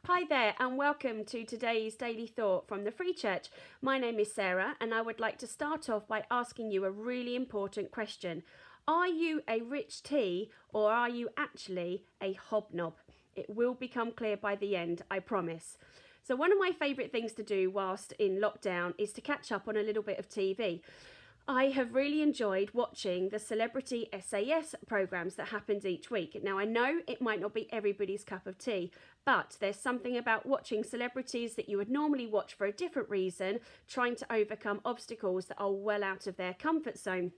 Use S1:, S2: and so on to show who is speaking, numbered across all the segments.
S1: Hi there and welcome to today's Daily Thought from the Free Church. My name is Sarah and I would like to start off by asking you a really important question. Are you a rich tea or are you actually a hobnob? It will become clear by the end, I promise. So one of my favourite things to do whilst in lockdown is to catch up on a little bit of TV. I have really enjoyed watching the celebrity SAS programmes that happens each week. Now, I know it might not be everybody's cup of tea, but there's something about watching celebrities that you would normally watch for a different reason, trying to overcome obstacles that are well out of their comfort zone.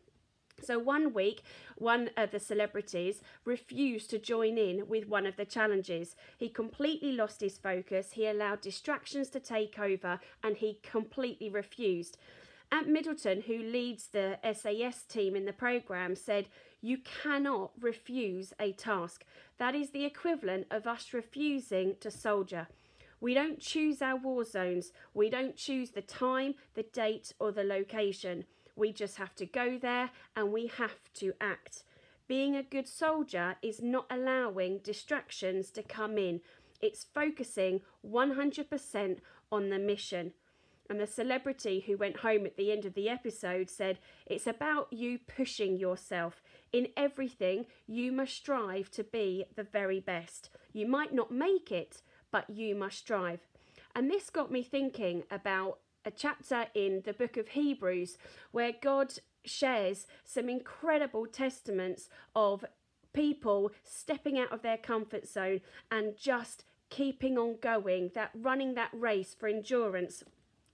S1: So one week, one of the celebrities refused to join in with one of the challenges. He completely lost his focus, he allowed distractions to take over, and he completely refused. Ant Middleton, who leads the SAS team in the programme, said, "You cannot refuse a task. That is the equivalent of us refusing to soldier. We don't choose our war zones. We don't choose the time, the date or the location. We just have to go there and we have to act. Being a good soldier is not allowing distractions to come in. It's focusing 100% on the mission." And the celebrity who went home at the end of the episode said, "It's about you pushing yourself. In everything, you must strive to be the very best. You might not make it, but you must strive." And this got me thinking about a chapter in the book of Hebrews where God shares some incredible testaments of people stepping out of their comfort zone and just keeping on going, that running that race for endurance.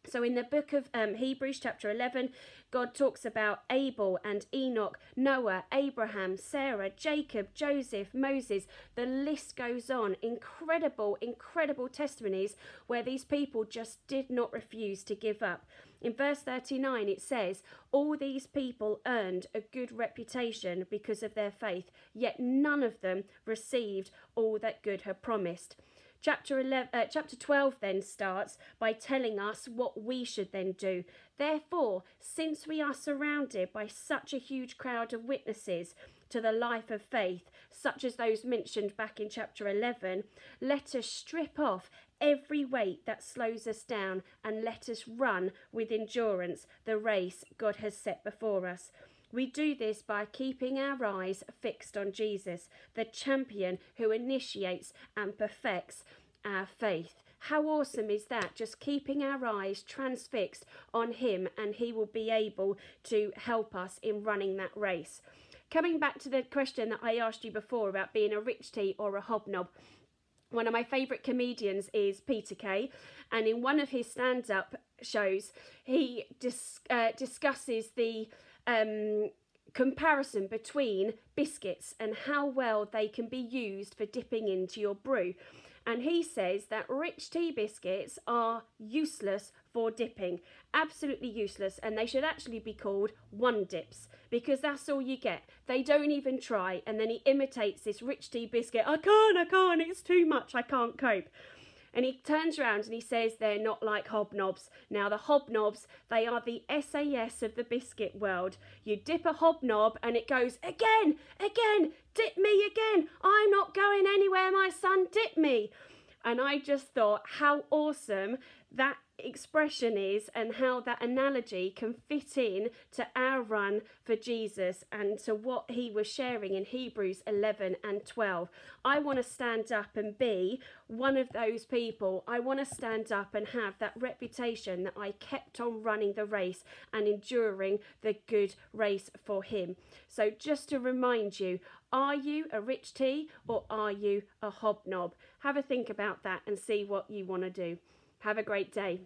S1: So in the book of Hebrews chapter 11, God talks about Abel and Enoch, Noah, Abraham, Sarah, Jacob, Joseph, Moses. The list goes on. Incredible, incredible testimonies where these people just did not refuse to give up. In verse 39 it says, "All these people earned a good reputation because of their faith, yet none of them received all that God had promised." Chapter 12 then starts by telling us what we should then do. "Therefore, since we are surrounded by such a huge crowd of witnesses to the life of faith, such as those mentioned back in chapter 11, let us strip off every weight that slows us down and let us run with endurance the race God has set before us. We do this by keeping our eyes fixed on Jesus, the champion who initiates and perfects our faith." How awesome is that? Just keeping our eyes transfixed on him, and he will be able to help us in running that race. Coming back to the question that I asked you before about being a rich tea or a hobnob, one of my favourite comedians is Peter Kay, and in one of his stand-up shows, he discusses the comparison between biscuits and how well they can be used for dipping into your brew. And he says that rich tea biscuits are useless for dipping, absolutely useless, and they should actually be called one dips because that's all you get. They don't even try, and then he imitates this rich tea biscuit. I can't, it's too much, I can't cope. And he turns around and he says they're not like hobnobs. Now the hobnobs, they are the SAS of the biscuit world. You dip a hobnob and it goes, again, dip me again. I'm not going anywhere, my son, dip me. And I just thought how awesome that expression is and how that analogy can fit in to our run for Jesus and to what he was sharing in Hebrews 11 and 12. I want to stand up and be one of those people. I want to stand up and have that reputation that I kept on running the race and enduring the good race for him. So just to remind you, are you a rich tea or are you a hobnob? Have a think about that and see what you want to do. Have a great day.